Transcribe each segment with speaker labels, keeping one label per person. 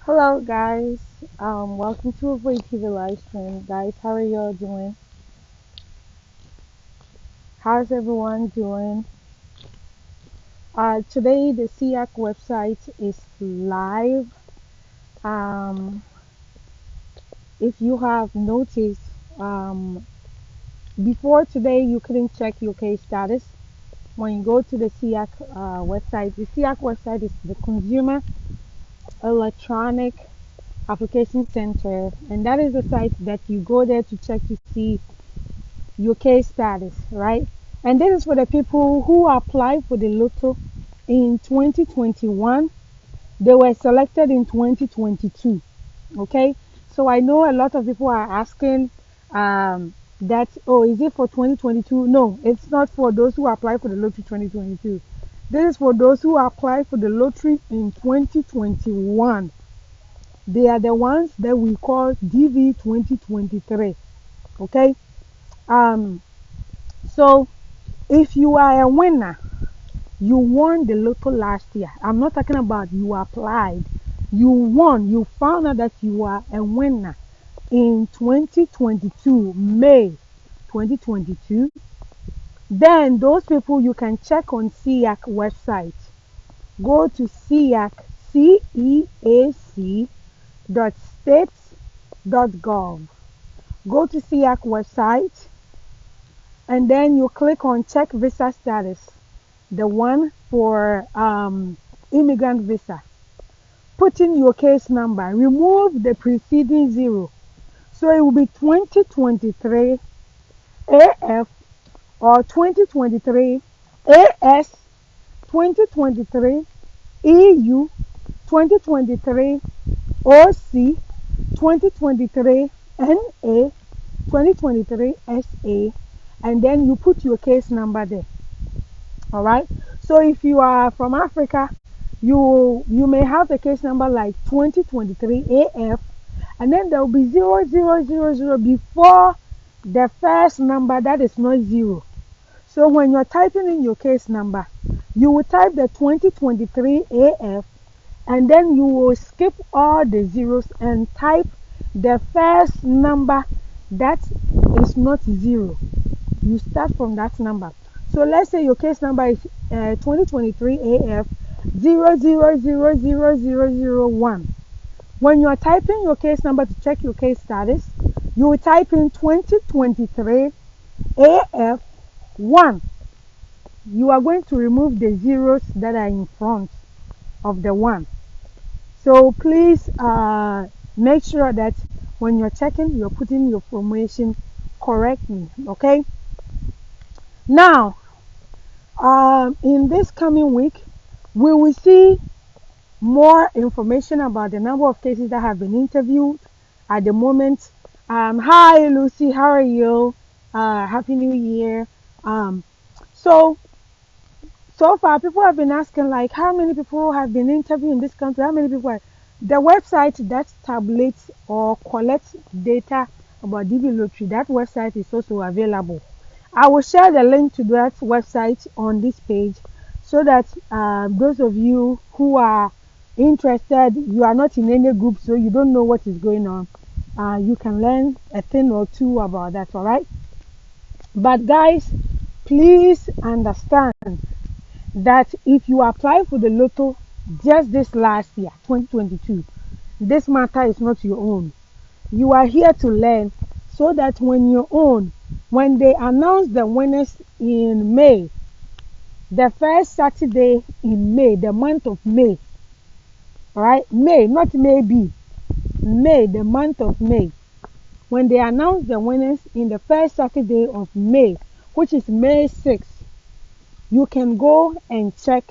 Speaker 1: Hello guys, welcome to a TV live stream. Guys, how are y'all doing? How's everyone doing? Today the CIAC website is live. Um, if you have noticed, um, before today you couldn't check your case status. When you go to the CIAC website, the CIAC website is the Consumer Electronic Application Center, and that is the site that you go there to check to see your case status, right? And this is for the people who applied for the lotto in 2021. They were selected in 2022. Okay, so I know a lot of people are asking that, oh, is it for 2022? No, it's not for those who apply for the lottery 2022. This is for those who apply for the lottery in 2021. They are the ones that we call DV2023. Okay, um, so if you are a winner, you won the lotto last year. I'm not talking about you applied. You won. You found out that you are a winner in 2022, May 2022. Then those people you can check on CIAC website. Go to CIAC, CEAC dot states dot gov. Go to CIAC website and then you click on check visa status, the one for immigrant visa. Put in your case number, remove the preceding zero. So it will be 2023 AF or 2023 AS, 2023 EU, 2023 OC, 2023 NA, 2023 SA, and then you put your case number there. All right, so if you are from Africa, you may have the case number like 2023 AF, and then there will be 0000 before the first number that is not zero. So when you're typing in your case number, you will type the 2023 AF, and then you will skip all the zeros and type the first number that is not zero. You start from that number. So let's say your case number is 2023 AF 000001. When you are typing your case number to check your case status, you will type in 2023 AF 1. You are going to remove the zeros that are in front of the 1. So please make sure that when you're checking, you're putting your information correctly. Okay? Now, in this coming week, we will see more information about the number of cases that have been interviewed at the moment. Hi, Lucy, how are you? Happy New Year. Um, so, so far, people have been asking, like, how many people have been interviewed in this country? How many people are... The website that tabulates or collects data about DB Lottery, that website is also available. I will share the link to that website on this page so that those of you who are interested, you are not in any group, so you don't know what is going on, you can learn a thing or two about that, all right? But guys, please understand that if you apply for the lotto just this last year, 2022, this matter is not your own. You are here to learn so that when they announce the winners in May, the first Saturday in May, the month of May, all right? May, not maybe. May, the month of May. When they announce the winners in the first Saturday of May, which is May 6th, you can go and check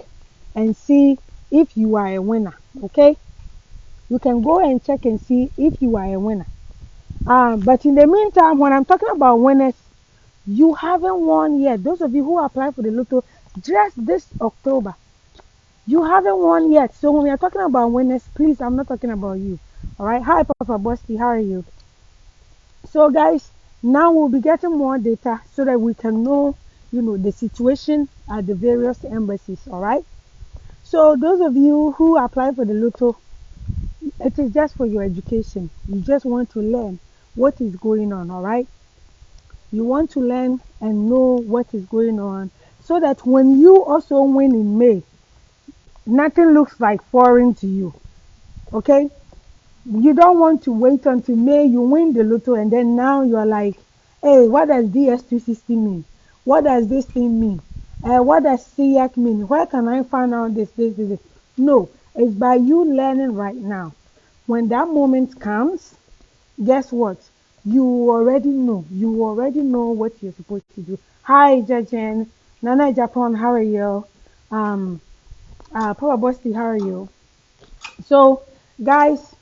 Speaker 1: and see if you are a winner, okay? You can go and check and see if you are a winner. But in the meantime, when I'm talking about winners, you haven't won yet. Those of you who apply for the lotto just this October, you haven't won yet. So when we are talking about winners, please, I'm not talking about you. All right. Hi, Papa Bosti. How are you? So, guys, now we'll be getting more data so that we can know, the situation at the various embassies. All right. So, those of you who apply for the lotto It is just for your education. You just want to learn what is going on, all right? You want to learn and know what is going on so that when you also win in May, nothing looks like foreign to you, okay? You don't want to wait until May, you win the lotto, and then now you're like, hey, what does DS260 mean? What does this thing mean? What does CIAC mean? Where can I find out this? No, it's by you learning right now. When that moment comes, guess what? You already know. You already know what you're supposed to do. Hi, Jajen. Nana Japan, how are you? Um, Papa Bosti, how are you? So, guys,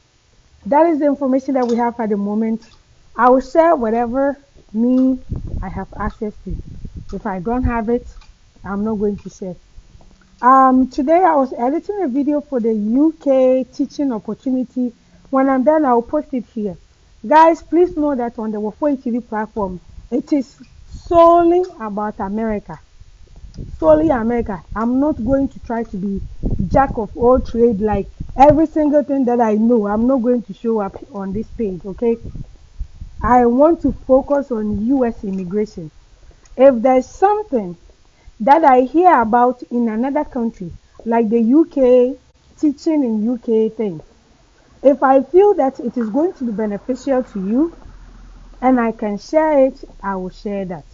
Speaker 1: that is the information that we have at the moment. I will share whatever me I have access to. If I don't have it, I'm not going to share. Today I was editing a video for the UK teaching opportunity. When I'm done, I'll post it here. Guys, please know that on the Wafoi TV platform, it is solely about America. Solely America. I'm not going to try to be jack of all trade, like every single thing that I know. I'm not going to show up on this page, okay? I want to focus on US immigration. If there's something that I hear about in another country, like the UK, teaching in UK thing, if I feel that it is going to be beneficial to you and I can share it, I will share that.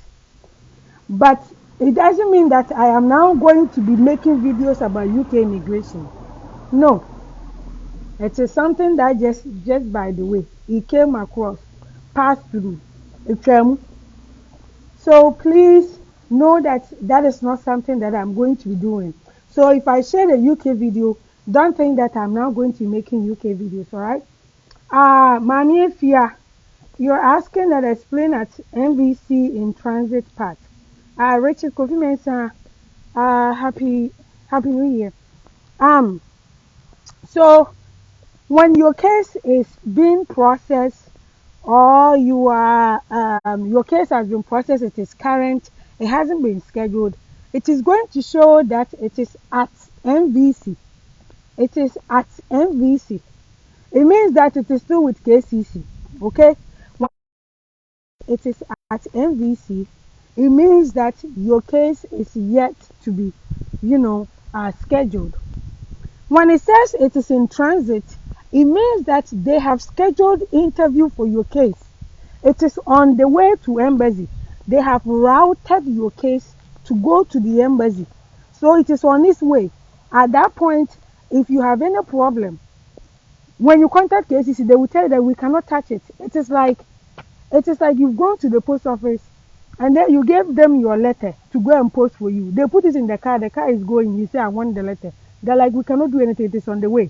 Speaker 1: But it doesn't mean that I am now going to be making videos about UK immigration. No, it is something that just by the way, it came across, passed through. It came. So please know that that is not something that I'm going to be doing. So if I share the UK video, don't think that I'm now going to be making UK videos, alright? Mami Fia, you're asking that I explain at MVC in transit part. Richard Kofi Mensah, happy New Year. So when your case is being processed or your case has been processed, it is current, it hasn't been scheduled, it is going to show that it is at MVC. It is at MVC. It means that it is still with KCC. Okay? When it is at MVC, it means that your case is yet to be, scheduled. When it says it is in transit, it means that they have scheduled interview for your case. It is on the way to embassy. They have routed your case to go to the embassy. So it is on its way. At that point, if you have any problem, when you contact KCC, they will tell you that we cannot touch it. It is like you've gone to the post office and then you gave them your letter to go and post for you. They put it in the car is going, you say, I want the letter. They're like, we cannot do anything, it is on the way.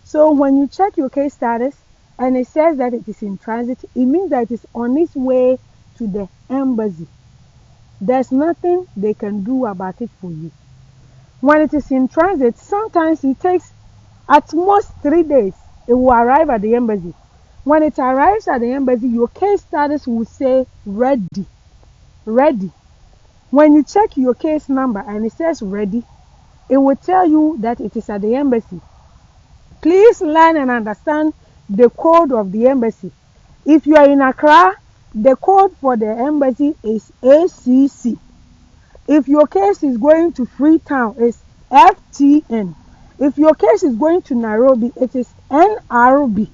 Speaker 1: So when you check your case status and it says that it is in transit, it means that it is on its way to the embassy. There's nothing they can do about it for you. When it is in transit, sometimes it takes at most 3 days. It will arrive at the embassy. When it arrives at the embassy, your case status will say ready. Ready. When you check your case number and it says ready, it will tell you that it is at the embassy. Please learn and understand the code of the embassy. If you are in Accra, the code for the embassy is ACC. If your case is going to Freetown, it's FTN. If your case is going to Nairobi, it is NRB.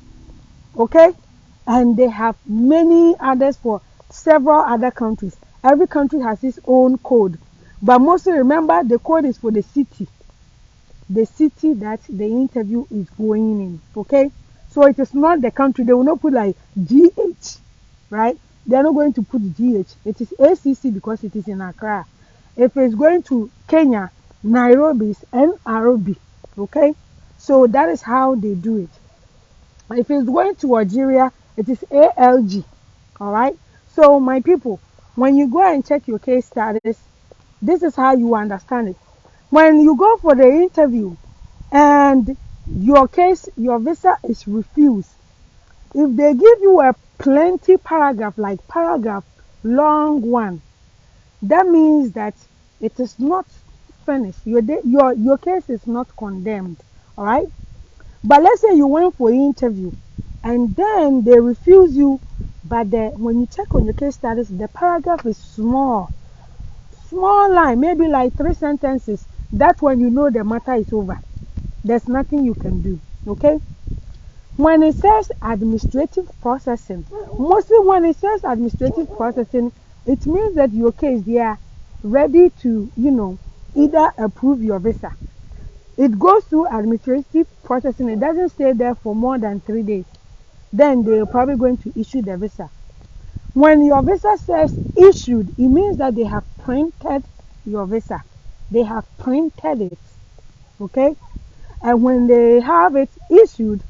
Speaker 1: Okay? And they have many others for several other countries. Every country has its own code. But mostly remember, the code is for the city. The city that the interview is going in. Okay? So it is not the country. They will not put like GH. Right? They are not going to put GH. It is ACC because it is in Accra. If it's going to Kenya, Nairobi is NRB. Okay? So that is how they do it. If it's going to Algeria, it is ALG. Alright? So my people, when you go and check your case status, this is how you understand it. When you go for the interview and your case, your visa is refused, if they give you a plenty paragraph, like paragraph long one, that means that it is not finished. Your case is not condemned. Alright? But let's say you went for an interview and then they refuse you, but when you check on your case status, the paragraph is small, small line, maybe like 3 sentences. That's when you know the matter is over. There's nothing you can do. Okay? When it says administrative processing, mostly when it says administrative processing, it means that your case, they are ready to, either approve your visa. It goes through administrative processing. It doesn't stay there for more than 3 days. Then they're probably going to issue the visa. When your visa says issued, it means that they have printed your visa. They have printed it. Okay? And when they have it issued,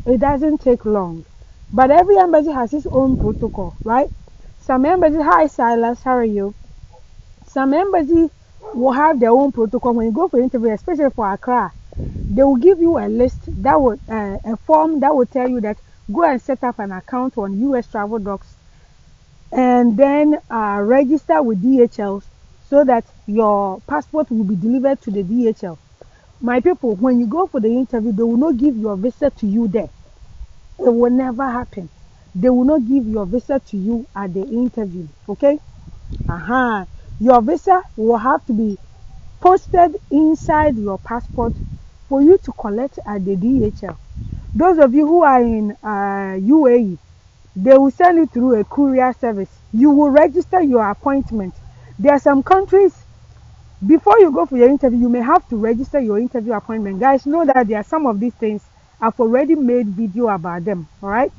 Speaker 1: it doesn't take long. But every embassy has its own protocol, right? Some embassies, hi Silas, how are you? Some embassies will have their own protocol. When you go for interview, especially for Accra, they will give you a list that would a form that will tell you that go and set up an account on US Travel Docs and then register with DHL so that your passport will be delivered to the DHL. My people, when you go for the interview, they will not give your visa to you there. It will never happen. They will not give your visa to you at the interview. Okay? Your visa will have to be posted inside your passport for you to collect at the DHL. Those of you who are in UAE, they will send it through a courier service. You will register your appointment. There are some countries, before you go for your interview, you may have to register your interview appointment. Guys, know that there are some of these things, I've already made video about them. All right?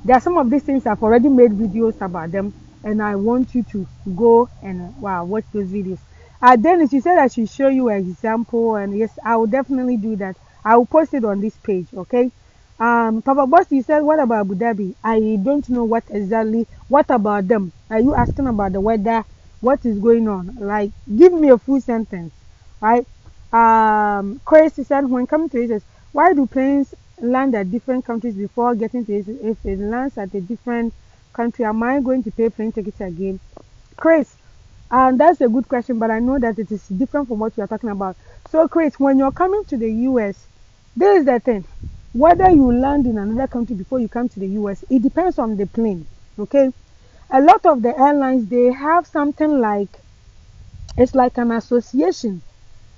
Speaker 1: There are some of these things I've already made videos about them, and I want you to go and watch those videos. Dennis, you said I should show you an example, and yes, I will definitely do that. I will post it on this page, okay? Papa Boss, you said, what about Abu Dhabi? I don't know what about them? Are you asking about the weather? What is going on? Like, give me a full sentence, right? Chris said, when coming to it, why do planes land at different countries before getting to it? If it lands at a different country, am I going to pay plane tickets again? Chris, that's a good question, but I know that it is different from what you are talking about. So, Chris, when you're coming to the US, this is the thing. Whether you land in another country before you come to the US, it depends on the plane, okay? A lot of the airlines, they have something like, it's like an association.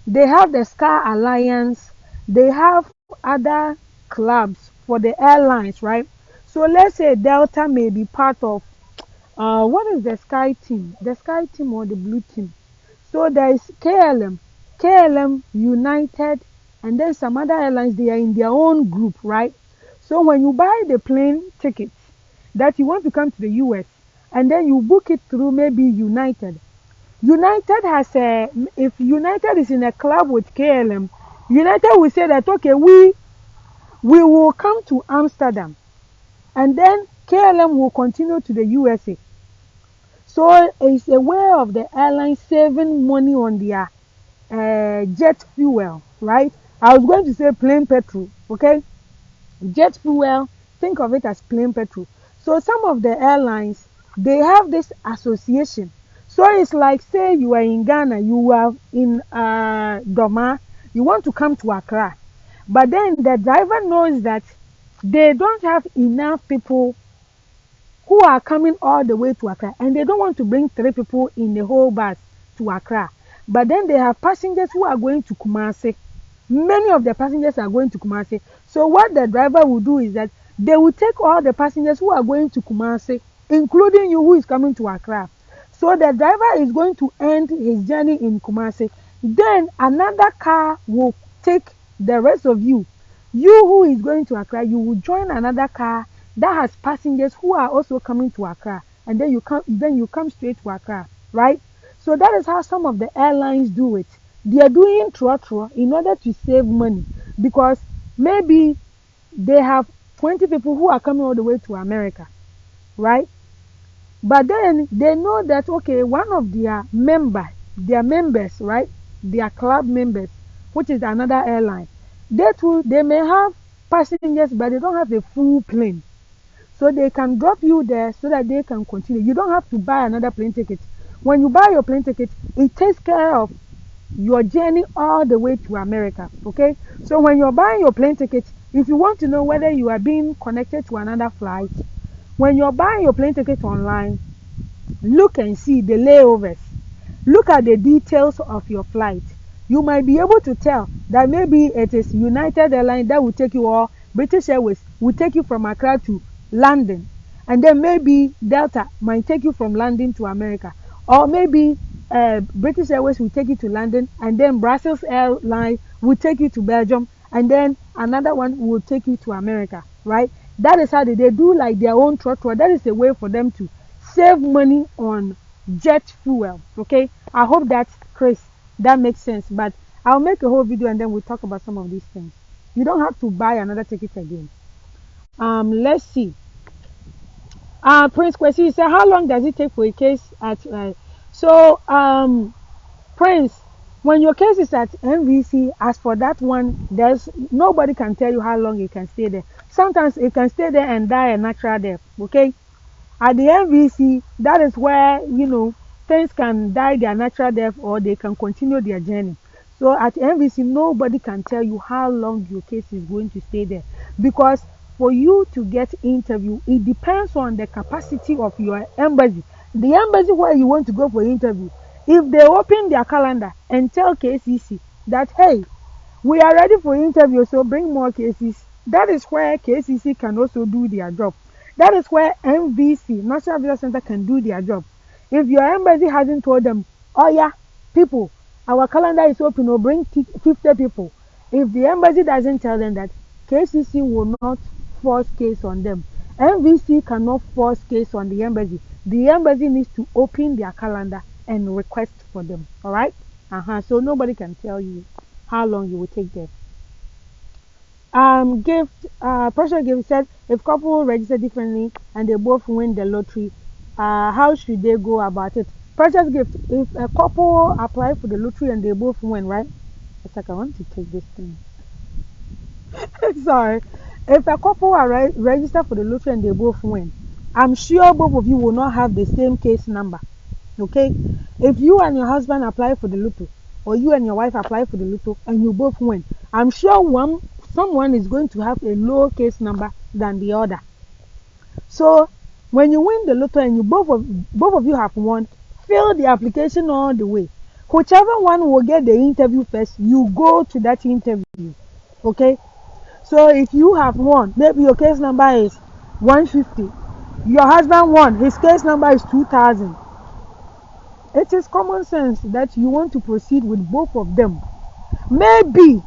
Speaker 1: They have the Star Alliance. They have other clubs for the airlines, right? So let's say Delta may be part of, what is the Sky team? The Sky team or the Blue team? So there is KLM, United, and then some other airlines, they are in their own group, right? So when you buy the plane tickets that you want to come to the US, and then you book it through maybe United, United has if United is in a club with KLM, United will say that, okay, we will come to Amsterdam, and then KLM will continue to the USA. So it's a way of the airline saving money on their jet fuel, right? I was going to say plane petrol, okay? Jet fuel, think of it as plane petrol. So some of the airlines, they have this association. So it's like, say you are in Ghana, you are in Doma, you want to come to Accra. But then the driver knows that they don't have enough people who are coming all the way to Accra, and they don't want to bring 3 people in the whole bus to Accra. But then they have passengers who are going to Kumasi. Many of the passengers are going to Kumasi. So what the driver will do is that they will take all the passengers who are going to Kumasi, including you who is coming to Accra. So the driver is going to end his journey in Kumasi. Then another car will take the rest of you. You who is going to Accra, you will join another car that has passengers who are also coming to Accra, and then you come straight to Accra, right? So that is how some of the airlines do it. They are doing trotro in order to save money, because maybe they have 20 people who are coming all the way to America, right? But then they know that, okay, one of their members, right? Their club members, which is another airline, they may have passengers, but they don't have a full plane. So they can drop you there so that they can continue. You don't have to buy another plane ticket. When you buy your plane ticket, it takes care of your journey all the way to America. Okay, so when you're buying your plane ticket, if you want to know whether you are being connected to another flight, when you're buying your plane ticket online, look and see the layovers. Look at the details of your flight. You might be able to tell that maybe it is United Airlines that will take you, or British Airways will take you from Accra to London. And then maybe Delta might take you from London to America. Or maybe British Airways will take you to London, and then Brussels Airlines will take you to Belgium, and then another one will take you to America, right? That is how they do like their own trotro. That is a way for them to save money on jet fuel. Okay, I hope that, Chris, that makes sense. But I'll make a whole video and then we'll talk about some of these things. You don't have to buy another ticket again. Let's see. Prince Kwesi, you said, how long does it take for a case at Prince, when your case is at MVC, as for that one, there's nobody can tell you how long it can stay there. Sometimes it can stay there and die a natural death. Okay, at the MVC, that is where, things can die their natural death or they can continue their journey. So at MVC, nobody can tell you how long your case is going to stay there, because for you to get interview, it depends on the capacity of your embassy. The embassy where you want to go for interview, if they open their calendar and tell KCC that, hey, we are ready for interview, so bring more cases, that is where KCC can also do their job. That is where MVC, National Visa Center, can do their job. If your embassy hasn't told them, oh yeah, people, our calendar is open, or bring 50 people. If the embassy doesn't tell them that, KCC will not force case on them. MVC cannot force case on the embassy. The embassy needs to open their calendar and request for them. All right? So nobody can tell you how long you will take there. Pressure gift said, if couple register differently and they both win the lottery, how should they go about it? Precious gift, if a couple apply for the lottery and they both win, right? It's like, I want to take this thing. Sorry. If a couple are registered for the lottery and they both win, I'm sure both of you will not have the same case number. Okay? If you and your husband apply for the lotto, or you and your wife apply for the lotto and you both win, I'm sure someone is going to have a lower case number than the other. So when you win the lotto and you both of you have won, fill the application all the way. Whichever one will get the interview first, you go to that interview. Okay? So if you have won, maybe your case number is 150. Your husband won, his case number is 2000. It is common sense that you want to proceed with both of them. Maybe,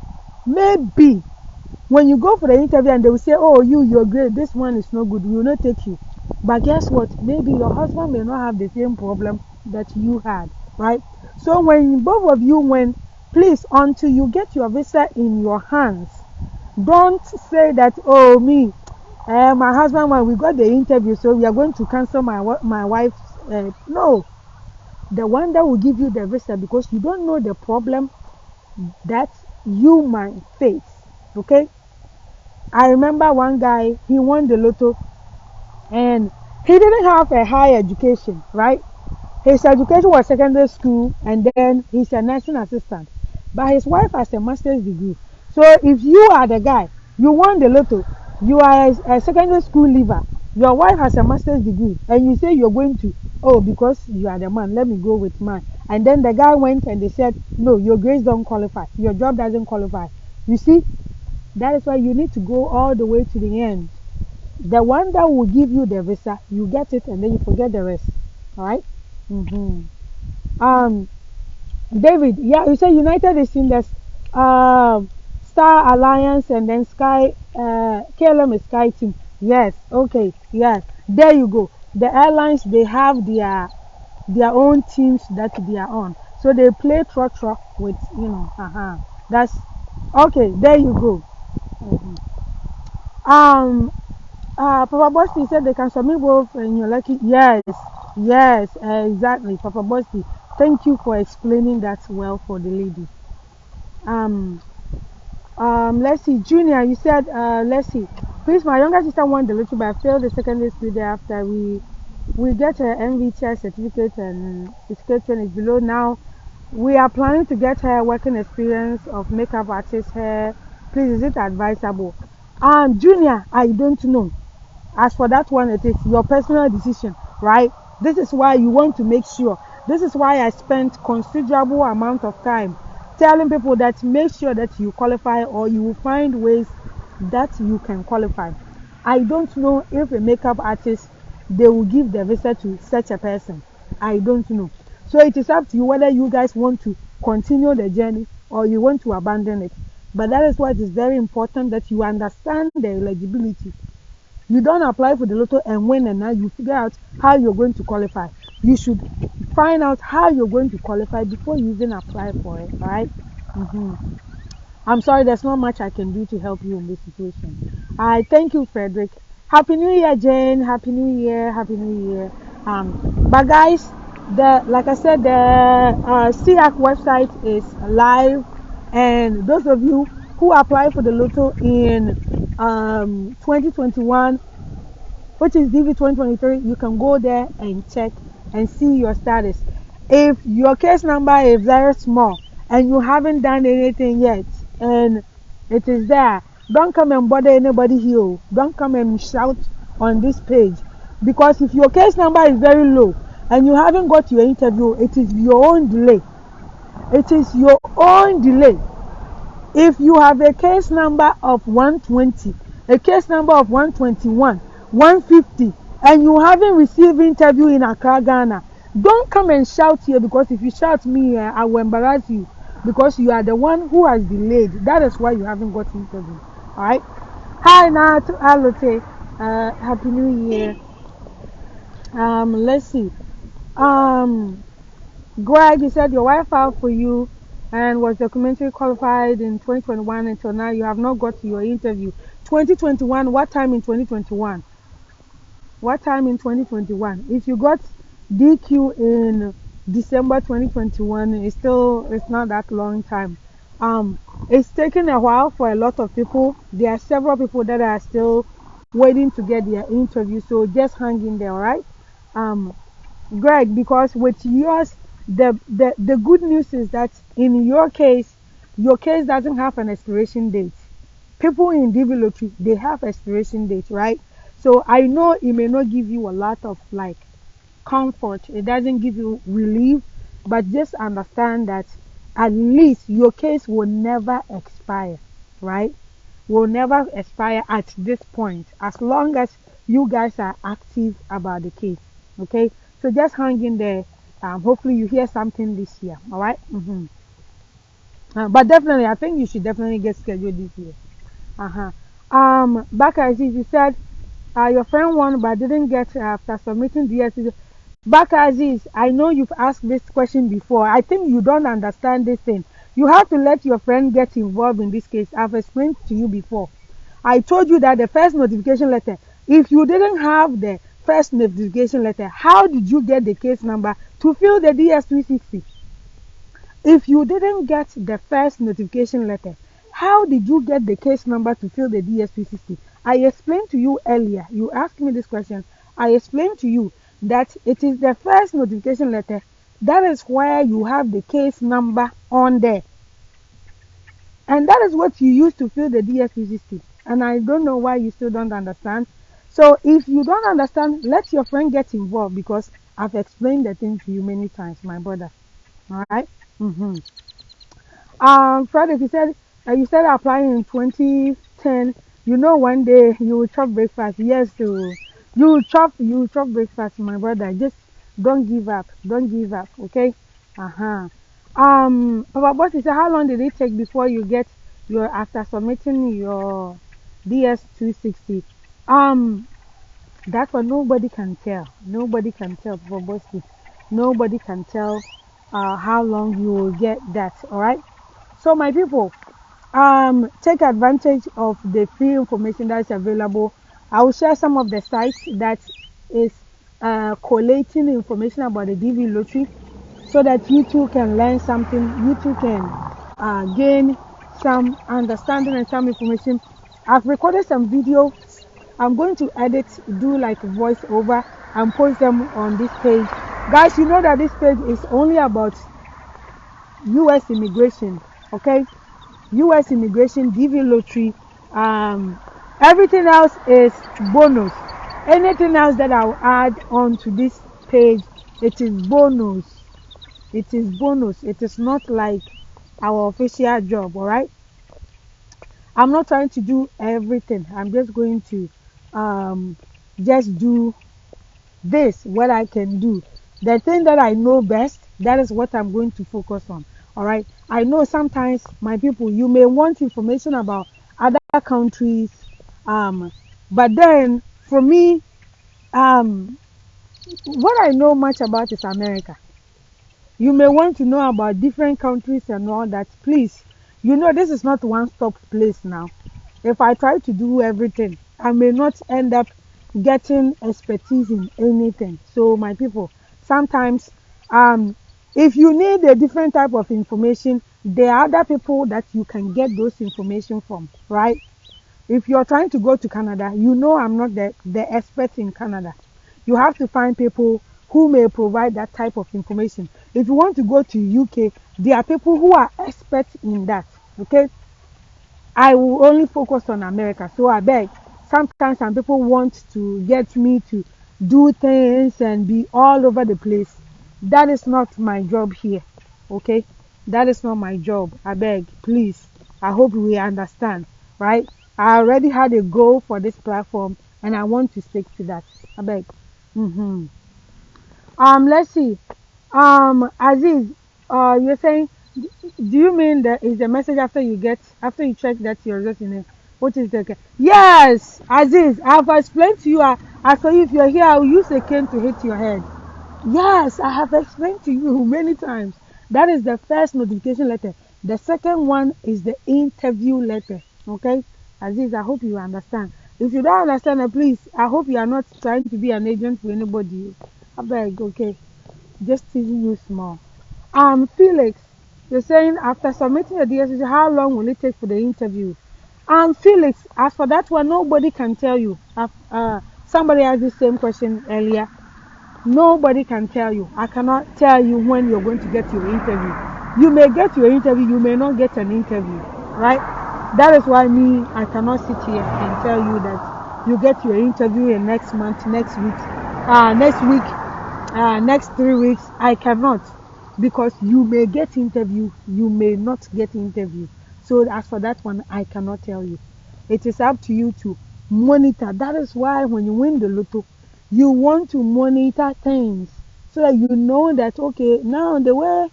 Speaker 1: when you go for the interview and they will say, oh, you're great, this one is no good, we will not take you. But guess what? Maybe your husband may not have the same problem that you had, right? So when both of you win, please, until you get your visa in your hands, don't say that, oh, my husband won, we got the interview, so we are going to cancel my wife's. No. The one that will give you the visa, because you don't know the problem that you might face. Okay? I remember one guy, he won the lotto and he didn't have a high education, right? His education was secondary school and then he's a nursing assistant. But his wife has a master's degree. So if you are the guy, you won the lotto, you are a secondary school leaver, your wife has a master's degree, and you say you're going to, oh, because you are the man, let me go with mine. And then the guy went and they said, no, your grades don't qualify, your job doesn't qualify. You see, that is why you need to go all the way to the end. The one that will give you the visa, you get it and then you forget the rest. All right? David, yeah, you say United is in the Star Alliance and then Sky, KLM is Sky Team. Yes, okay, yes, there you go. The airlines, they have their own teams that they are on. So they play trot with, that's, okay, there you go. Papa Bosti said they can submit both and you're lucky. Yes, exactly, Papa Bosti. Thank you for explaining that well for the lady. Let's see, Junior, you said, let's see. Please, my younger sister won the lottery, but I failed the secondary school day after we get an MVTI certificate and the certificate is below now. We are planning to get her working experience of makeup artist hair. Please, is it advisable? Junior, I don't know. As for that one, it is your personal decision, right? This is why you want to make sure. This is why I spent considerable amount of time telling people that make sure that you qualify or you will find ways that you can qualify. I don't know if a makeup artist they will give the visa to such a person. I don't know. So it is up to you whether you guys want to continue the journey or you want to abandon it. But that is why it is very important that you understand the eligibility. You don't apply for the lotto and win, and now you figure out how you're going to qualify. You should find out how you're going to qualify before you even apply for it, right? I'm sorry, there's not much I can do to help you in this situation. I thank you, Frederick. Happy New Year, Jane. Happy New Year. Happy New Year. But guys, like I said, the CIAC website is live, and those of you who apply for the lotto in 2021, which is DV2023, you can go there and check and see your status. If your case number is very small and you haven't done anything yet and it is there, don't come and bother anybody here. Don't come and shout on this page, because if your case number is very low and you haven't got your interview, it is your own delay. It is your own delay. If you have a case number of 120, a case number of 121, 150, and you haven't received interview in Accra, Ghana, don't come and shout here, because if you shout me, I will embarrass you, because you are the one who has delayed. That is why you haven't got interview. Alright? Hi, Nat, Alote. Happy New Year. Let's see. Greg, you said your wife filed for you and was documentary qualified in 2021 until now. You have not got your interview. 2021, what time in 2021? What time in 2021? If you got DQ in December 2021, it's not that long time. It's taken a while for a lot of people. There are several people that are still waiting to get their interview, so just hang in there, alright? Greg, because with yours, the good news is that in your case doesn't have an expiration date. People in DV lottery, they have expiration date, right? So I know it may not give you a lot of like comfort, it doesn't give you relief, but just understand that at least your case will never expire, right? Will never expire at this point, as long as you guys are active about the case. Okay, so just hang in there. Hopefully you hear something this year. All right. But definitely, I think you should definitely get scheduled this year. Baka Aziz, you said your friend won but didn't get after submitting the DSC. Baka Aziz, I know you've asked this question before. I think you don't understand this thing. You have to let your friend get involved in this case. I've explained to you before. I told you that the first notification letter, if you didn't have the first notification letter, how did you get the case number to fill the DS360? If you didn't get the first notification letter, how did you get the case number to fill the DS360? I explained to you earlier. You asked me this question. I explained to you that it is the first notification letter. That is where you have the case number on there. And that is what you use to fill the DS360. And I don't know why you still don't understand. So if you don't understand, let your friend get involved, because I've explained the thing to you many times, my brother. All right. Frederick, you said applying in 2010. You know, one day you will chop breakfast. Yes, you will chop breakfast, my brother. Just don't give up. Don't give up. Okay. Papa Boss, said, how long did it take before you get your after submitting your DS260? That's what nobody can tell. Nobody can tell, Papa Boss. Nobody can tell how long you will get that. All right. So my people, take advantage of the free information that is available. I will share some of the sites that is collating information about the DV lottery, so that you too can learn something. You too can gain some understanding and some information. I've recorded some videos. I'm going to edit, do like voiceover, and post them on this page. Guys, you know that this page is only about U.S. immigration, okay? U.S. immigration, DV lottery, um, everything else is bonus. Anything else that I'll add on to this page, it is bonus. It is bonus. It is not like our official job, all right? I'm not trying to do everything. I'm just going to just do this, what I can do. The thing that I know best, that is what I'm going to focus on. All right. I know sometimes, my people, you may want information about other countries, but then for me, um, what I know much about is America. You may want to know about different countries and all that. Please, you know, this is not one stop place now. If I try to do everything, I may not end up getting expertise in anything. So, my people, sometimes, if you need a different type of information, there are other people that you can get those information from, right? If you're trying to go to Canada, you know I'm not the expert in Canada. You have to find people who may provide that type of information. If you want to go to UK, there are people who are experts in that. Okay, I will only focus on America. So I beg. Sometimes some people want to get me to do things and be all over the place. That is not my job here. Okay? That is not my job. I beg, please. I hope we understand. Right? I already had a goal for this platform and I want to stick to that. I beg. Let's see. Aziz, you're saying, do you mean that is the message after after you check that you're getting it? What is the? Yes, Aziz, I've explained to you. I saw you if you're here, I'll use a cane to hit your head. Yes, I have explained to you many times. That is the first notification letter. The second one is the interview letter. Okay, Aziz, I hope you understand. If you don't understand, please, I hope you are not trying to be an agent for anybody. I beg, okay. Just teasing you small. Felix, you're saying after submitting the DSC, how long will it take for the interview? Felix, as for that one, nobody can tell you. Somebody asked the same question earlier. Nobody can tell you. I cannot tell you when you're going to get your interview. You may get your interview, you may not get an interview, right? That is why I cannot sit here and tell you that you get your interview in next month, next week, next 3 weeks. I cannot, because you may get interview, you may not get interview. So as for that one, I cannot tell you. It is up to you to monitor. That is why when you win the lotto, you want to monitor things so that you know that, okay, now the way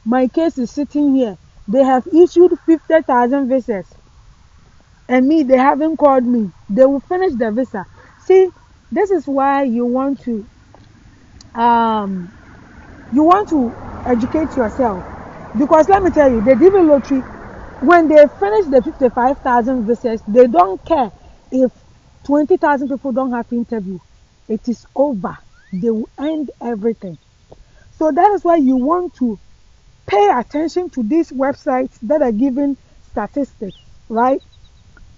Speaker 1: my case is sitting here, they have issued 50,000 visas, and they haven't called me. They will finish the visa. See, this is why you want to educate yourself, because let me tell you, the DV lottery, when they finish the 55,000 visas, they don't care if 20,000 people don't have interview. It is over. They will end everything. So that is why you want to pay attention to these websites that are giving statistics, right?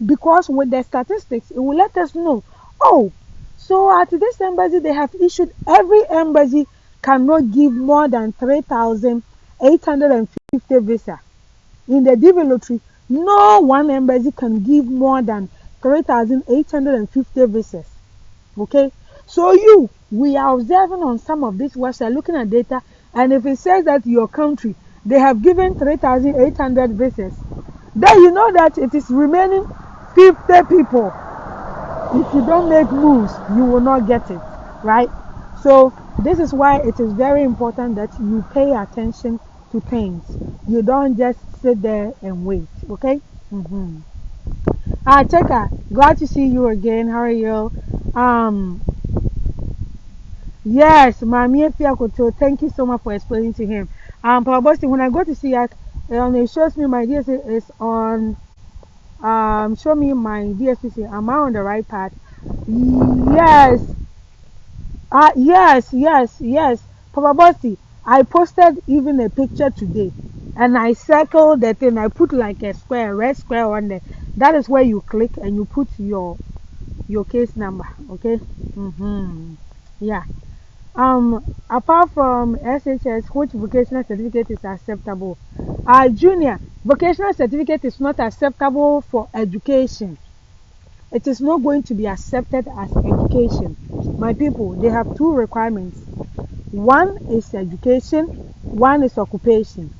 Speaker 1: Because with the statistics, it will let us know, oh, so at this embassy they have issued, every embassy cannot give more than 3,850 visa. In the DV lottery, no one embassy can give more than 3,850 visas. Okay, so we are observing on some of these websites, looking at data, and if it says that your country, they have given 3,800 visas, then you know that it is remaining 50 people. If you don't make moves, you will not get it, right? So this is why it is very important that you pay attention to things. You don't just sit there and wait, okay? Cheka, glad to see you again. How are you? Yes, Mami Fiakoto, thank you so much for explaining to him. Probably when I go to CIAC, it shows me my DSC is on, show me my DSC. Am I on the right path? Yes. Yes. Probably, I posted even a picture today, and I circled the thing. I put like a square, red square on there. That is where you click and you put your case number. Okay. Yeah. Apart from SHS, which vocational certificate is acceptable? Junior, vocational certificate is not acceptable for education. It is not going to be accepted as education. My people, they have two requirements. One is education, one is occupation.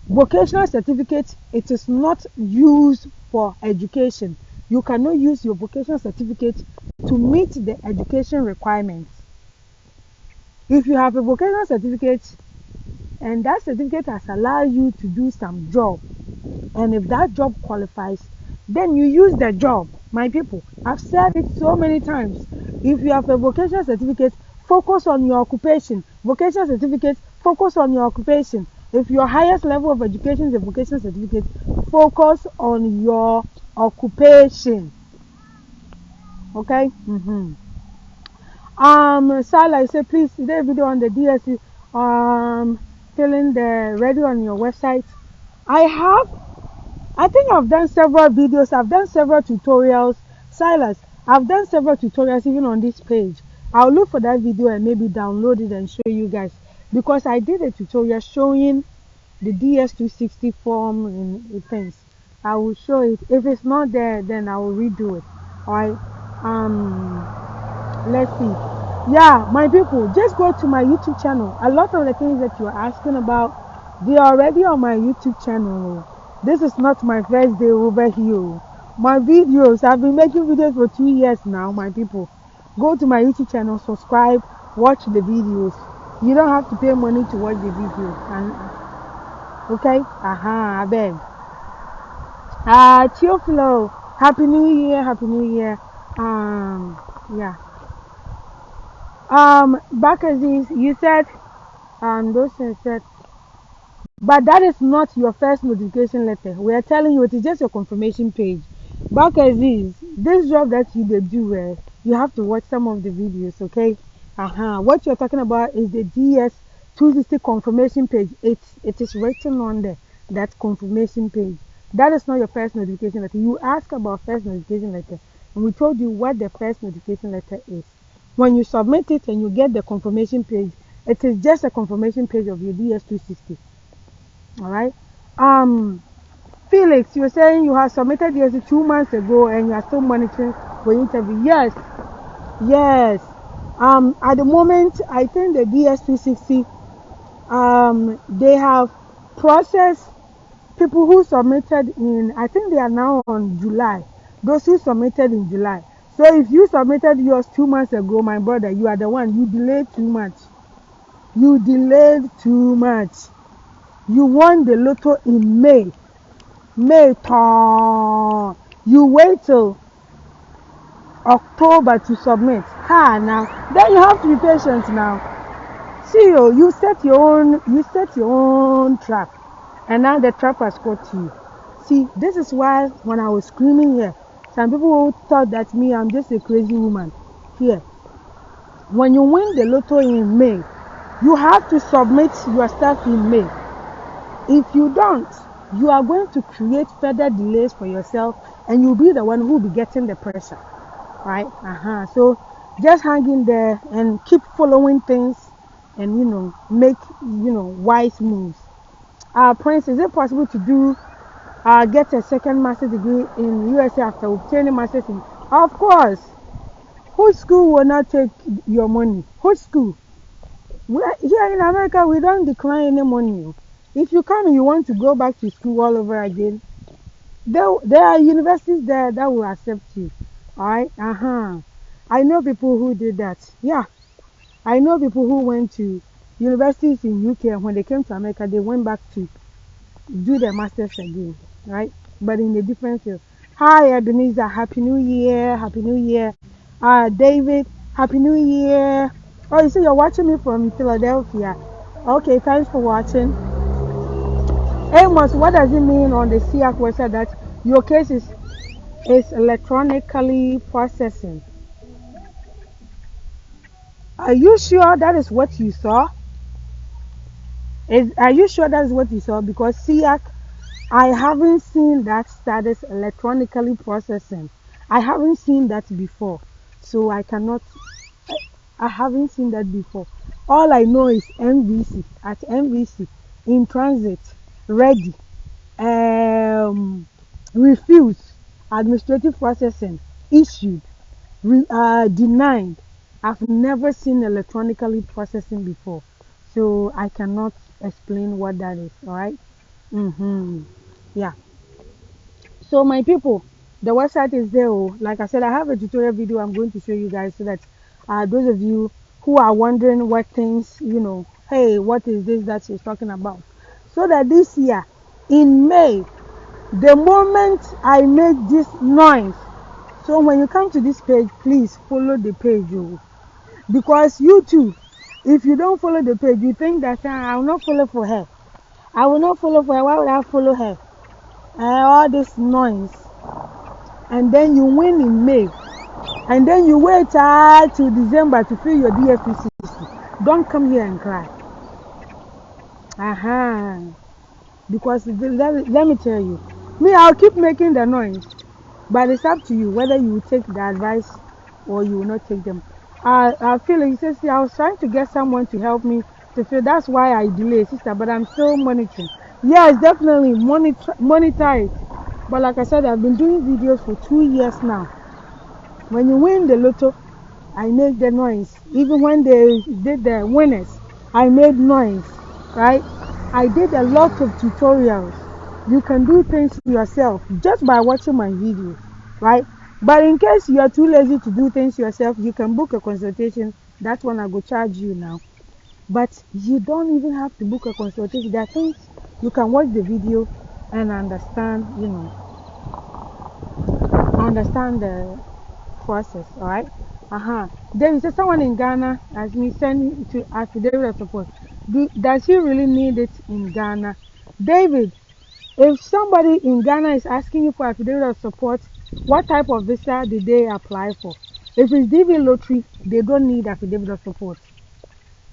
Speaker 1: Vocational certificate, it is not used for education. You cannot use your vocational certificate to meet the education requirements. If you have a vocational certificate and that certificate has allowed you to do some job, and if that job qualifies, then you use the job. My people, I've said it so many times. If you have a vocational certificate, focus on your occupation. Vocational certificate, focus on your occupation. If your highest level of education is a vocational certificate, focus on your occupation. Okay? Sala, I say please, today video on the DSC, filling the ready on your website. I think I've done several videos, I've done several tutorials. Silas, I've done several tutorials even on this page. I'll look for that video and maybe download it and show you guys. Because I did a tutorial showing the DS260 form and things. I will show it. If it's not there, then I will redo it. Alright. Let's see. Yeah, my people, just go to my YouTube channel. A lot of the things that you are asking about, they are already on my YouTube channel. This is not my first day over here. My videos, I've been making videos for 2 years now, my people. Go to my YouTube channel, subscribe, watch the videos. You don't have to pay money to watch the videos. And okay? I beg. Teofilo, Happy New Year, Happy New Year. Yeah. Bakaziz, you said, those things said, but that is not your first notification letter. We are telling you it is just your confirmation page. Bakaziz, this job that you did do, you have to watch some of the videos, okay? What you're talking about is the DS260 confirmation page. It is written on there, that confirmation page. That is not your first notification letter. You ask about first notification letter, and we told you what the first notification letter is. When you submit it and you get the confirmation page, it is just a confirmation page of your DS260. Alright? Felix, you were saying you have submitted yours 2 months ago and you are still monitoring for interview. Yes. Yes. At the moment, I think the DS260, they have processed people who submitted in, I think they are now on July. Those who submitted in July. So if you submitted yours 2 months ago, my brother, you are the one. You delayed too much. You delayed too much. You won the lotto in May. You wait till October to submit. Now. Then you have to be patient now. See you set your own trap. And now the trap has caught you. See, this is why when I was screaming here, some people thought that I'm just a crazy woman. Here, when you win the lotto in May, you have to submit your stuff in May. If you don't, you are going to create further delays for yourself and you'll be the one who will be getting the pressure. Right? So just hang in there and keep following things and make wise moves. Prince, is it possible to do get a second master's degree in USA after obtaining master's in? Of course. Whose school will not take your money? Whose school? Here in America, we don't decline any money. If you come and you want to go back to school all over again, there are universities there that will accept you. Alright? I know people who did that. Yeah. I know people who went to universities in UK and when they came to America, they went back to do their masters again. Right? But in a different field. Hi, Ebenezer. Happy New Year. Happy New Year. David. Happy New Year. Oh, you say you're watching me from Philadelphia. Okay, thanks for watching. Amos, what does it mean on the CIAC website that your case is electronically processing? Are you sure that is what you saw? Are you sure that is what you saw? Because CIAC, I haven't seen that status electronically processing. I haven't seen that before. So I haven't seen that before. All I know is MVC, at MVC, in transit. ready, refused, administrative processing, issued, denied. I've never seen electronically processing before, so I cannot explain what that is. All right. Yeah. So my people, the website is there. Oh. Like I said, I have a tutorial video I'm going to show you guys so that those of you who are wondering what things, hey, what is this that she's talking about? So that this year, in May, the moment I make this noise, so when you come to this page, please follow the page. Oh. Because you too, if you don't follow the page, you think that I will not follow for her. I will not follow for her. Why would I follow her? All this noise. And then you win in May, and then you wait till December to fill your DFP60. Don't come here and cry. Because let me tell you, me, I'll keep making the noise, but it's up to you whether you will take the advice or you will not take them. I feel like, see, I was trying to get someone to help me to feel. That's why I delay, sister, but I'm still monitoring. Yes, definitely monitor it. But like I said, I've been doing videos for 2 years now. When you win the lotto, I make the noise. Even when they did the winners, I made noise, right? I did a lot of tutorials. You can do things yourself just by watching my videos, right? But in case you are too lazy to do things yourself, you can book a consultation. That's when I go charge you now. But you don't even have to book a consultation. There are things you can watch the video and understand, understand the process, all right? Then you said someone in Ghana has me sending to affidavit of support. Does he really need it in Ghana? David, if somebody in Ghana is asking you for affidavit of support, what type of visa did they apply for? If it's DV lottery, they don't need affidavit of support.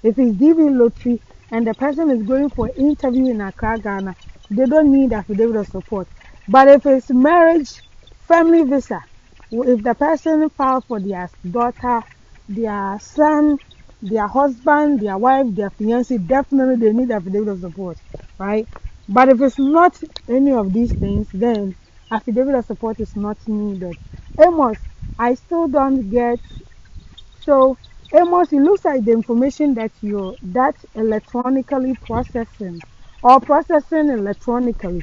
Speaker 1: If it's DV lottery and the person is going for interview in Accra, Ghana, they don't need affidavit of support. But if it's marriage, family visa, if the person filed for their daughter, their son, their husband, their wife, their fiancé, definitely they need affidavit of support, right? But if it's not any of these things, then affidavit of support is not needed. Amos, I still don't get. So, Amos, it looks like the information that that electronically processing or processing electronically.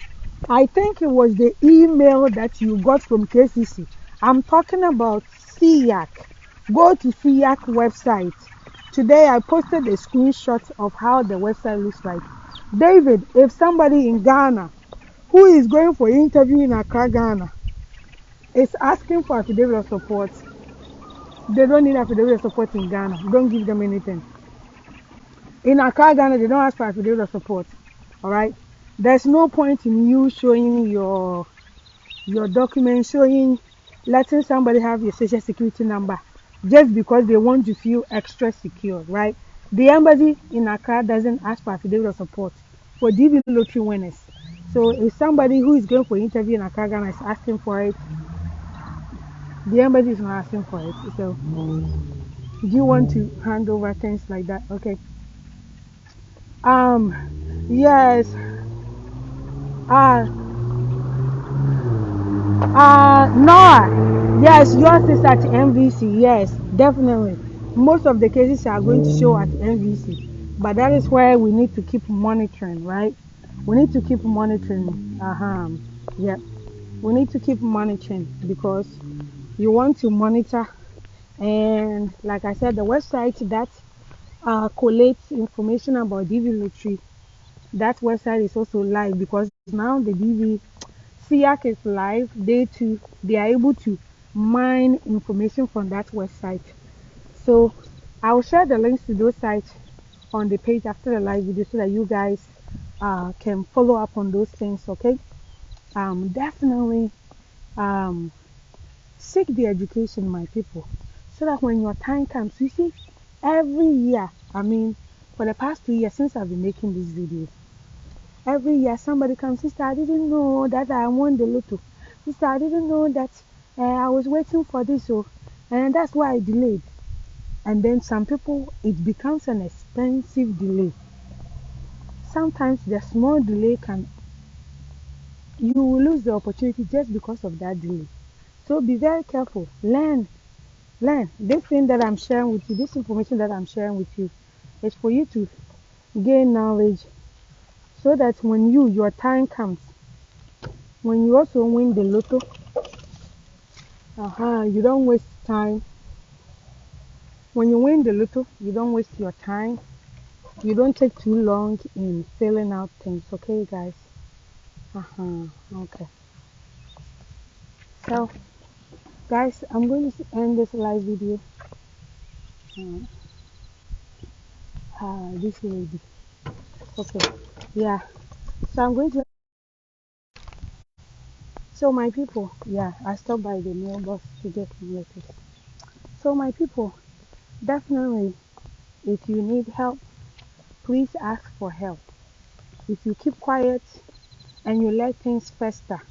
Speaker 1: I think it was the email that you got from KCC. I'm talking about CIAC. Go to CIAC website. Today I posted a screenshot of how the website looks like. David, if somebody in Ghana who is going for interview in Accra, Ghana, is asking for affidavit of support, they don't need affidavit of support in Ghana. Don't give them anything. In Accra, Ghana, they don't ask for affidavit of support. All right. There's no point in you showing your documents, letting somebody have your social security number just because they want to feel extra secure, right? The embassy in Accra doesn't ask for affidavit of support for DV lottery winners. So if somebody who is going for interview in Accra, Ghana is asking for it, the embassy is not asking for it. So do you want to hand over things like that? Okay. Yes. Noah. Yes, yours is at MVC. Yes, definitely. Most of the cases are going to show at MVC, but that is where we need to keep monitoring, right? We need to keep monitoring. Yeah, we need to keep monitoring because you want to monitor. And like I said, the website that collates information about DV lottery, that website is also live because now the DV CIAC is live. They are able to mine information from that website. So I'll share the links to those sites on the page after the live video so that you guys can follow up on those things. Okay. Definitely seek the education, my people, so that when your time comes, you see, every year, I mean, for the past 2 years since I've been making these videos, every year somebody comes, sister, I didn't know that I won the lotto. Sister, I didn't know that I was waiting for this, and that's why I delayed. And then some people, it becomes an expensive delay. Sometimes the small delay can you will lose the opportunity just because of that delay. So be very careful. Learn. This thing that I'm sharing with you, this information that I'm sharing with you, is for you to gain knowledge so that when your time comes, when you also win the lotto, you don't waste time. When you win the lotto, you don't waste your time. You don't take too long in filling out things, okay, guys? Okay. So, guys, I'm going to end this live video. This lady. Okay. Yeah. So I'm going to. So my people, yeah, I stopped by the mailbox to get some letters. So my people, definitely, if you need help, please ask for help. If you keep quiet and you let things fester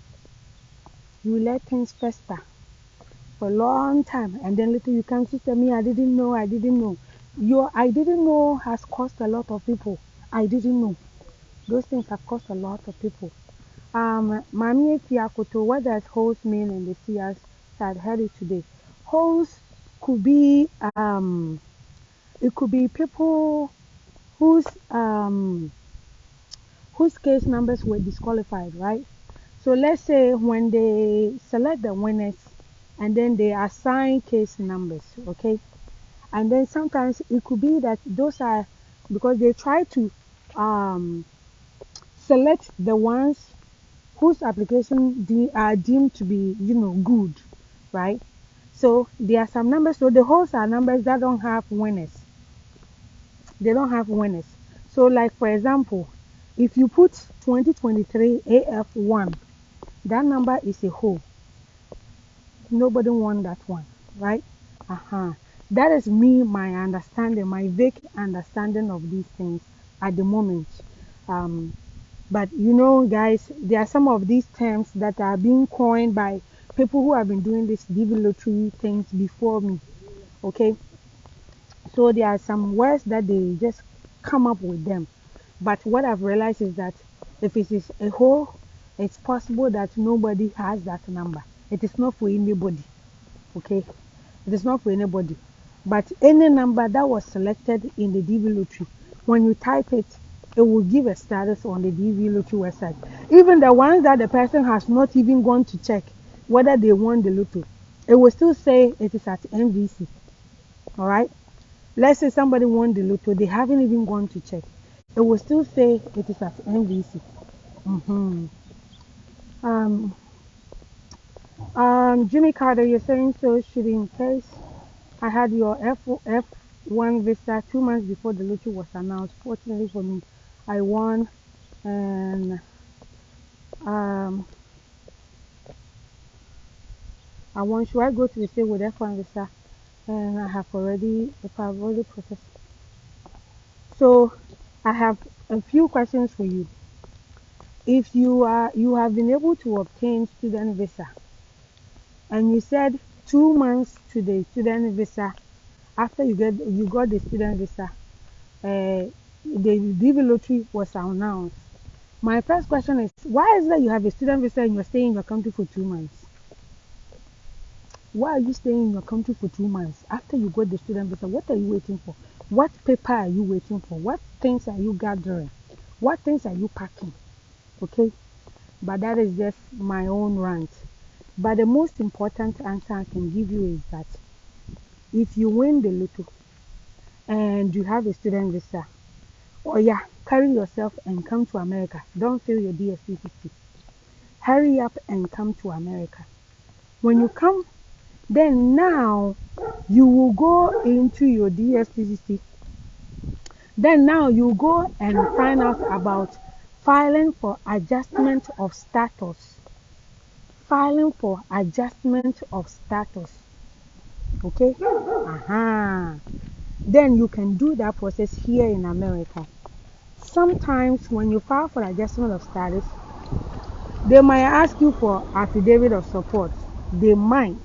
Speaker 1: for a long time, and then later you come to tell me, I didn't know. Your I didn't know has cost a lot of people. I didn't know. Those things have cost a lot of people. Mami Fiakoto, what does host mean in the CS? I had heard it today. Host could be it could be people whose um whose case numbers were disqualified, right? So let's say when they select the winners and then they assign case numbers, okay? And then sometimes it could be that those are because they try to um, select the ones whose application are deemed to be, good, right? So there are some numbers. So the hosts are numbers that don't have winners. They don't have winners. So, like for example, if you put 2023 AF1, that number is a whole. Nobody won that one, right? That is me, my understanding, my vague understanding of these things at the moment. Um, but guys, there are some of these terms that are being coined by people who have been doing this DV lottery things before me. Okay, so there are some words that they just come up with them. But what I've realized is that if it is a whole, it's possible that nobody has that number. It is not for anybody. Okay, it is not for anybody. But any number that was selected in the DV lottery, when you type it, it will give a status on the DV lottery website. Even the ones that the person has not even gone to check whether they won the lotto, it will still say it is at MVC. All right. Let's say somebody won the lotto, they haven't even gone to check. It will still say it is at MVC. Um, Jimmy Carter, you're saying so should in case I had your F1 visa 2 months before the lottery was announced. Fortunately for me, I won, and um, I won. Should I go to the state with F1 visa? And if I've already processed. So I have a few questions for you. If you have been able to obtain student visa, and you said 2 months to the student visa after you got the student visa, the DV lottery was announced. My first question is, why is that you have a student visa and you're staying in your country for 2 months? Why are you staying in your country for 2 months after you got the student visa? What are you waiting for? What paper are you waiting for? What things are you gathering? What things are you packing? Okay, but that is just my own rant. But the most important answer I can give you is that if you win the lotto and you have a student visa, oh yeah, carry yourself and come to America. Don't fail your DSP 50. Hurry up and come to America. When you come, then now you will go into your DSPCC. Then now you go and find out about filing for adjustment of status. Filing for adjustment of status. Okay? Then you can do that process here in America. Sometimes when you file for adjustment of status, they might ask you for affidavit of support. They might.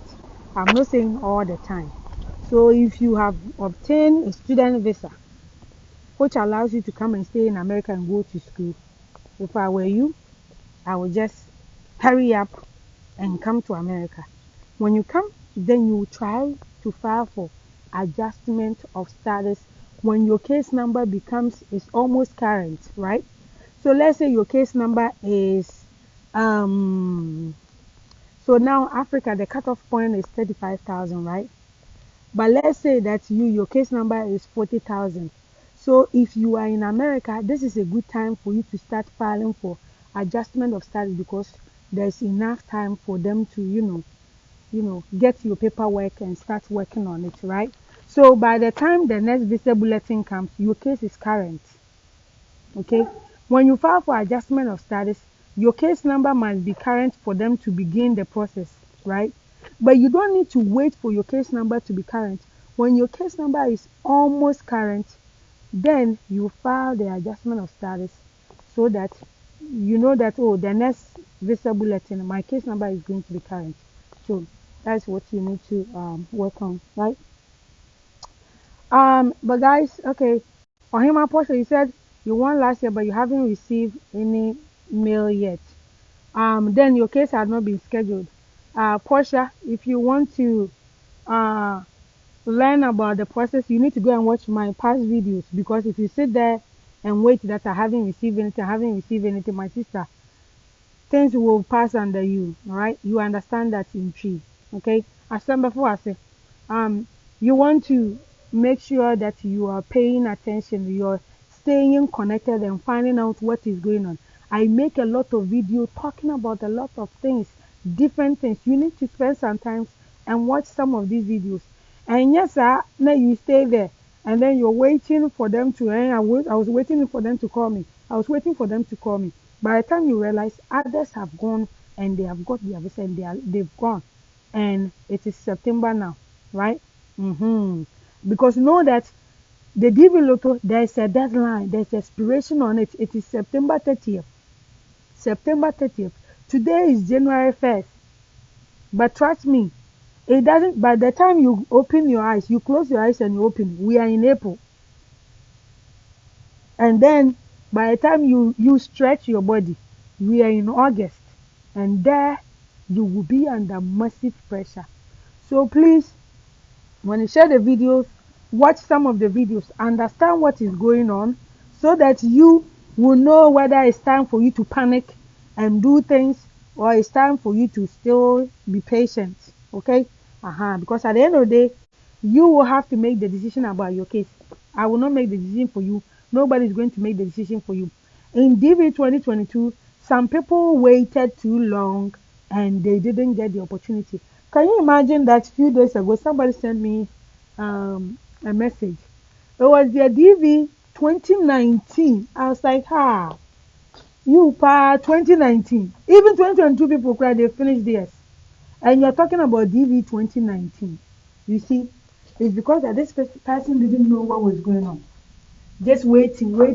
Speaker 1: I'm not saying all the time. So if you have obtained a student visa, which allows you to come and stay in America and go to school, if I were you, I would just hurry up and come to America. When you come, then you try to file for adjustment of status when your case number becomes is almost current, right? So let's say your case number is so now Africa the cutoff point is 35,000, right? But let's say that your case number is 40,000. So if you are in America, this is a good time for you to start filing for adjustment of status because there's enough time for them to, get your paperwork and start working on it, right? So by the time the next visa bulletin comes, your case is current. Okay? When you file for adjustment of status, your case number must be current for them to begin the process, right? But you don't need to wait for your case number to be current. When your case number is almost current, then you file the adjustment of status so that you know that, oh, the next visa bulletin, my case number is going to be current. So that's what you need to work on, right? But guys, okay, on him, Portia, you said you won last year, but you haven't received any mail yet. Then your case has not been scheduled. Portia, if you want to uh learn about the process, you need to go and watch my past videos because if you sit there and wait that I haven't received anything, my sister, things will pass under you. All right, you understand that in tree. Okay, as said before, I say, you want to make sure that you are paying attention, you're staying connected and finding out what is going on. I make a lot of video talking about a lot of things, different things. You need to spend some time and watch some of these videos. And yes, sir, now you stay there and then you're waiting for them to I was waiting for them to call me. I was waiting for them to call me. By the time you realize others have gone and they have got their visa and they've gone and it is September now, right? Because know that the DV Lotto, there's a deadline, there's expiration on it. It is September 30th. September 30th. Today is January 1st. But trust me, it doesn't, by the time you open your eyes, you close your eyes and you open, we are in April. And then by the time you stretch your body, we are in August. And there you will be under massive pressure. So please, when you share the videos, watch some of the videos, understand what is going on so that you will know whether it's time for you to panic and do things or it's time for you to still be patient. Okay? Because at the end of the day, you will have to make the decision about your case. I will not make the decision for you. Nobody is going to make the decision for you. In DV 2022, some people waited too long and they didn't get the opportunity. Can you imagine that a few days ago, somebody sent me a message. It was their DV 2019. I was like, you pa 2019. Even 2022 people cried, they finished theirs. And you're talking about DV 2019. You see, it's because that this person didn't know what was going on. Just waiting. By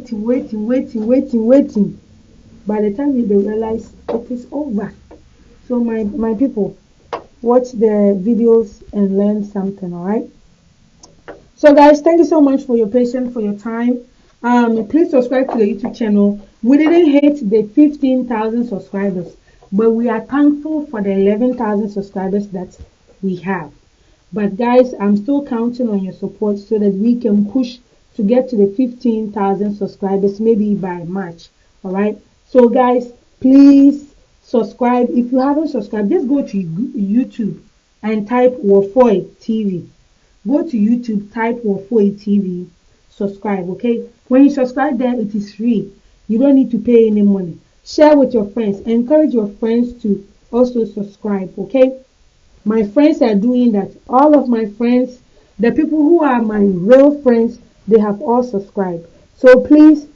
Speaker 1: the time they realize it is over. So my people, watch the videos and learn something, alright? So guys, thank you so much for your patience, for your time. Please subscribe to the YouTube channel. We didn't hit the 15,000 subscribers, but we are thankful for the 11,000 subscribers that we have. But guys, I'm still counting on your support so that we can push to get to the 15,000 subscribers maybe by March. Alright? So guys, please subscribe. If you haven't subscribed, just go to YouTube and type Wafoi TV. Go to YouTube, type Wafoi TV, subscribe, okay? When you subscribe there, it is free. You don't need to pay any money. Share with your friends. Encourage your friends to also subscribe, okay? My friends are doing that. All of my friends, the people who are my real friends, they have all subscribed. So please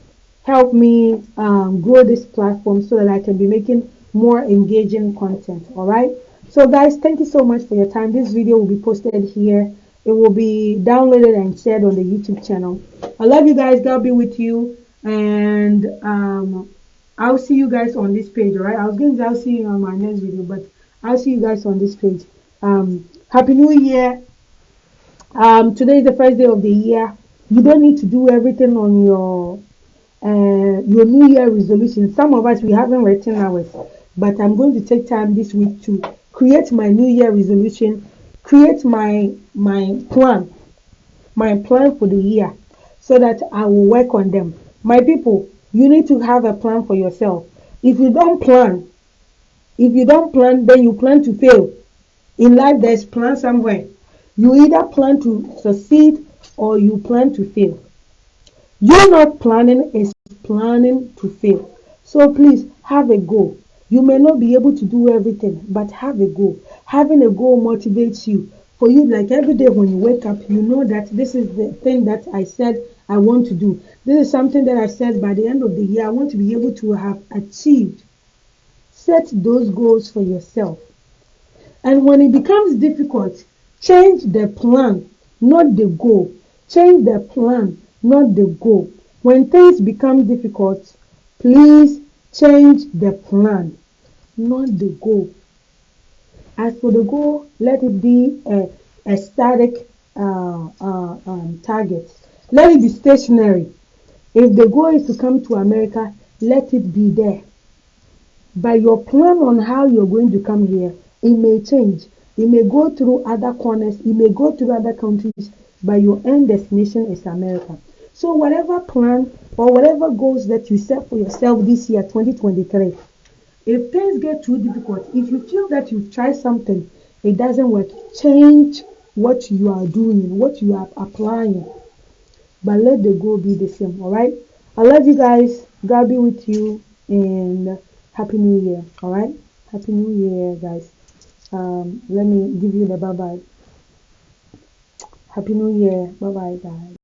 Speaker 1: help me grow this platform so that I can be making more engaging content, alright? So guys, thank you so much for your time. This video will be posted here. It will be downloaded and shared on the YouTube channel. I love you guys. God be with you. And I'll see you guys on this page, alright? I was going to see you on my next video, but I'll see you guys on this page. Happy New Year. Today is the first day of the year. You don't need to do everything on your New Year resolution. Some of us, we haven't written ours. but I'm going to take time this week to create my New Year resolution, create my plan for the year, so that I will work on them. My people, you need to have a plan for yourself. If you don't plan, then you plan to fail. In life, there's plan somewhere. You either plan to succeed or you plan to fail. You not planning is planning to fail. So please have a goal. You may not be able to do everything, but have a goal. Having a goal motivates you. For you, like every day when you wake up, you know that this is the thing that I said I want to do. This is something that I said by the end of the year I want to be able to have achieved. Set those goals for yourself. And when it becomes difficult, change the plan, not the goal. Change the plan, not the goal. When things become difficult, please change the plan, not the goal. As for the goal, let it be a static target. Let it be stationary. If the goal is to come to America, let it be there. But your plan on how you're going to come here, it may change. It may go through other corners, it may go through other countries, but your end destination is America. So whatever plan or whatever goals that you set for yourself this year, 2023, if things get too difficult, if you feel that you've tried something, it doesn't work, change what you are doing, what you are applying. But let the goal be the same, all right? I love you guys. God be with you, and Happy New Year, all right? Happy New Year, guys. Let me give you the bye bye. Happy New Year. Bye bye, guys.